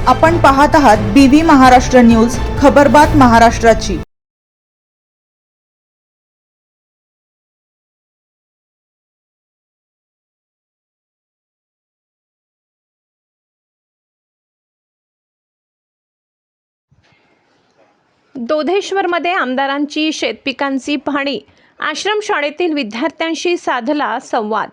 आपण पाहत आहात BV महाराष्ट्र न्यूज, खबरबात महाराष्ट्राची। दोधेश्वरमध्ये आमदारांची शेतपिकांची पाहणी, आश्रमशाळेतील विद्यार्थ्यांशी साधला संवाद।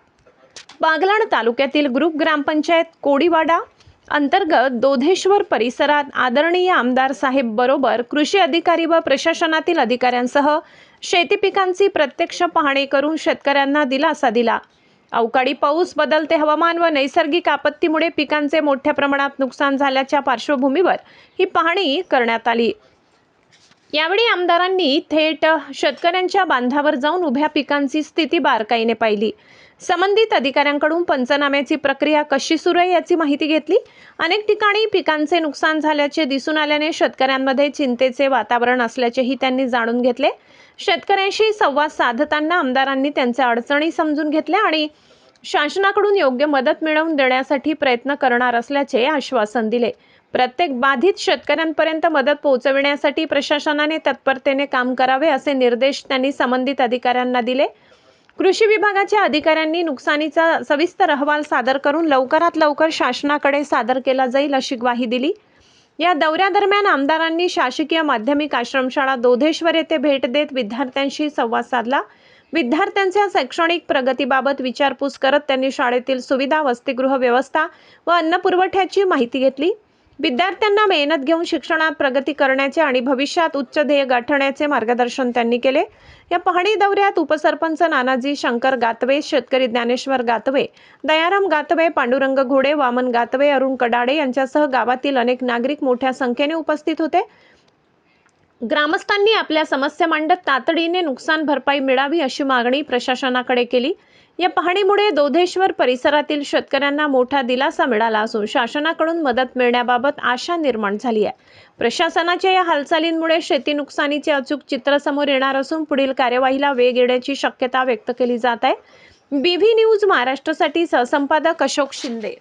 बागलाण तालुक्यातील ग्रुप ग्रामपंचायत कोडीवाडा अंतर्गत दोधेश्वर परिसरात आदरणीय आमदार साहेब बरोबर कृषी अधिकारी व प्रशासनातील अधिकाऱ्यांसह शेती पिकांची प्रत्यक्ष पाहणी करून शेतकऱ्यांना दिलासा दिला। अवकाळी पाऊस, बदलते हवामान व नैसर्गिक आपत्तीमुळे पिकांचे मोठ्या प्रमाणात नुकसान झाल्याच्या पार्श्वभूमीवर ही पाहणी करण्यात आली। यावेळी आमदारांनी थेट शेतकऱ्यांच्या बांधावर जाऊन उभ्या पिकांची स्थिती बारकाईने पाहिली। संबंधित अधिकाऱ्यांकडून पंचनाम्याची प्रक्रिया कशी सुरू आहे याची माहिती घेतली। अनेक ठिकाणी पिकांचे नुकसान झाल्याचे दिसून आल्याने शेतकऱ्यांमध्ये चिंतेचे वातावरण असल्याचेही त्यांनी जाणून घेतले। शेतकऱ्यांशी संवाद साधताना आमदारांनी त्यांच्या अडचणी समजून घेतल्या आणि शासनाकडून योग्य मदत मिळवून देण्यासाठी प्रयत्न करणार असल्याचे आश्वासन दिले। प्रत्येक बाधित शेतकऱ्यांपर्यंत मदत पोहोचविण्यासाठी प्रशासनाने तत्परतेने काम करावे असे निर्देश त्यांनी संबंधित अधिकाऱ्यांना दिले। कृषी विभागाच्या अधिकाऱ्यांनी नुकसानीचा सविस्तर अहवाल सादर करून लवकरात लवकर शासनाकडे सादर केला जाईल अशी ग्वाही दिली। या दौऱ्यादरम्यान आमदारांनी शासकीय माध्यमिक आश्रमशाळा दोधेश्वर येथे भेट देत विद्यार्थ्यांशी संवाद साधला। विद्यार्थ्यांच्या शैक्षणिक प्रगतीबाबत विचारपूस करत त्यांनी शाळेतील सुविधा, वसतिगृह व्यवस्था व अन्न पुरवठ्याची माहिती घेतली। विद्यार्थ्यांना मेहनत घेऊन शिक्षणात प्रगती करण्याचे आणि भविष्यात उच्च ध्येय गाठण्याचे मार्गदर्शन त्यांनी केले। या पाहणी दौऱ्यात उपसरपंच नानाजी शंकर गातवे, शेतकरी ज्ञानेश्वर गातवे, दयाराम गातवे, पांडुरंग घोडे, वामन गातवे, अरुण कडाडे यांच्यासह गावातील अनेक नागरिक मोठ्या संख्येने उपस्थित होते। ग्रामस्थांनी आपल्या समस्या मांडत तातडीने नुकसान भरपाई मिळावी अशी मागणी प्रशासनाकडे केली। या पाहणीमुळे दोधेश्वर परिसरातील शेतकऱ्यांना मोठा दिलासा मिळाला असून शासनाकडून मदत मिळण्याबाबत आशा निर्माण झाली आहे। प्रशासनाच्या या हालचालींमुळे शेती नुकसानीचे अचूक चित्र समोर येणार असून पुढील कार्यवाहीला वेग येण्याची शक्यता व्यक्त केली जात आहे। BV न्यूज महाराष्ट्रासाठी सहसंपादक अशोक शिंदे।